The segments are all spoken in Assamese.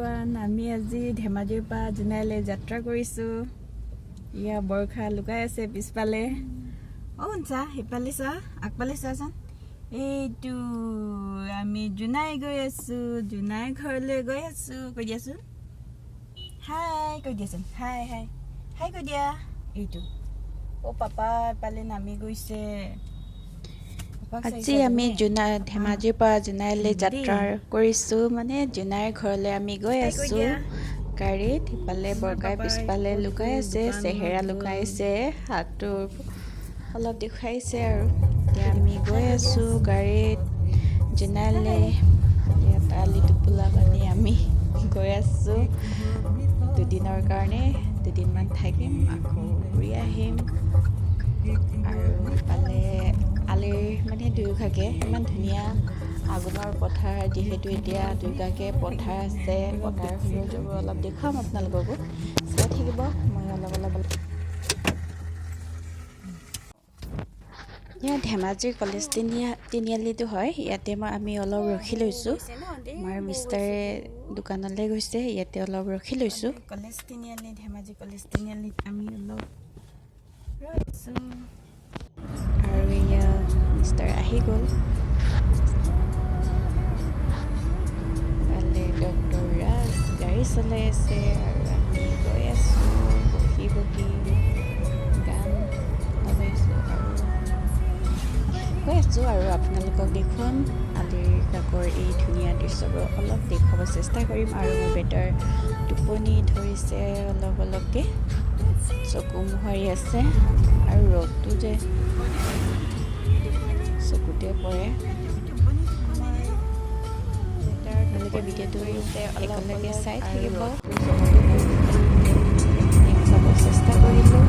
everyone, আমি আজি ধেমাজিৰ পৰা জোনাইলৈ যাত্ৰা কৰিছো। ইয়া বৰখা লুকাই আছে পিছপালে। অনচা হেপালে চা আকপালে চাচোন। এইটো আমি জোনাই গৈ আছো, জোনাই ঘৰলৈ গৈ আছো। কৈ দিয়াচোন হাই, কৈ দিয়াচোন হাই হাই হাই কৈ দিয়া। এইটো ও পাপা পালে নামি গৈছে। আজি আমি ধেমাজিৰ পৰা জোনাইলৈ যাত্ৰা কৰিছো, মানে জোনাইৰ ঘৰলৈ আমি গৈ আছো গাড়ীত। ইফালে বৰকাই পিছফালে লুকাই আছে, চেহেৰা লুকাইছে, হাতটো অলপ দেখুৱাইছে আৰু এতিয়া আমি গৈ আছো গাড়ীত জোনাইলৈ। ইয়াত আলি টোপোলা বান্ধি আমি গৈ আছো দুদিনৰ কাৰণে। দুদিনমান থাকিম, আকৌ ঘূৰি আহিম। আৰু ইফালে আলিৰ মানে দুয়োভাগে ইমান ধুনীয়া আগুনৰ পথাৰ, যিহেতু এতিয়া দুয়োভাগে পথাৰ আছে। পথাৰ সৌন্দৰ্যবোৰ অলপ দেখুৱাম আপোনালোককো, চাই থাকিব। মই অলপ ইয়াত ধেমাজিৰ কলেজ তিনিআলিটো হয়। ইয়াতে আমি অলপ ৰখি লৈছোঁ। আমাৰ মিষ্টাৰে দোকানলৈ গৈছে, ইয়াতে অলপ ৰখি লৈছোঁ। কলেজ তিনিআলি, ধেমাজি কলেজ তিনিআলিত আমি অলপ ৰৈছোঁ। আৰু এয়া মিষ্টাৰ আহি গ'ল। কালি ডক্টৰ ৰাজ গাড়ী চলাই আছে আৰু আমি গৈ আছোঁ বহি বহি গান লগাইছোঁ আৰু গৈ আছোঁ। আৰু আপোনালোকক দেখুৱাম আলিৰ কাষৰ এই ধুনীয়া দৃশ্যবোৰ অলপ দেখুৱাব চেষ্টা কৰিম। আৰু মোৰ বেটাৰ টোপনি ধৰিছে অলপকৈ, চকু মোহাৰি আছে আৰু ৰ'দটো যে চকুতে পৰে। আপোনালোকে ভিডিঅ'টো একেলগে চাই থাকিব। দেখুৱাব চেষ্টা কৰিলোঁ।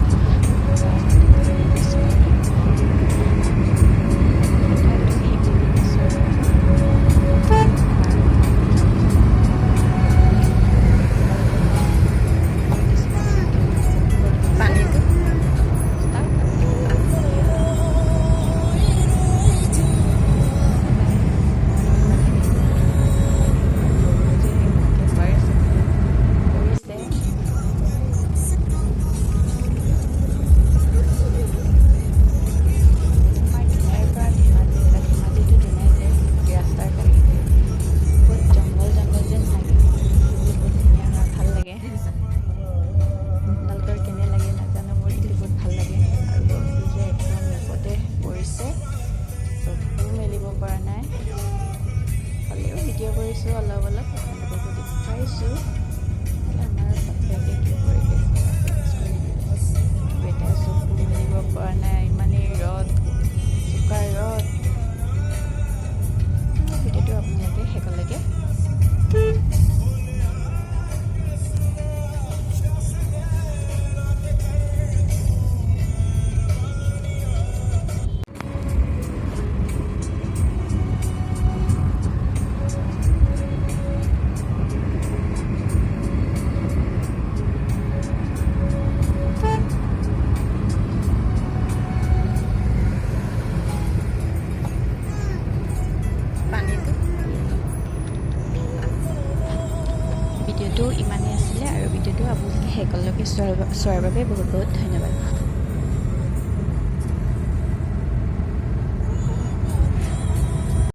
ভিডিঅ' কৰিছোঁ অলপ আপোনালোককো দেখুৱাইছোঁ। আমাৰ বাপেকে কি কৰি বেটাই চকু মেলিব পৰা নাই, ইমানেই ৰ'দ, চোকা ৰ'দ। ভিডিঅ'টো আপোনালোকে শেষলৈকে ভিডিঅ'টো ইমানেই আছিলে। আৰু ভিডিঅ'টো আপোনালোকে শেষলৈকে চোৱাৰ বাবে বহুত বহুত ধন্যবাদ।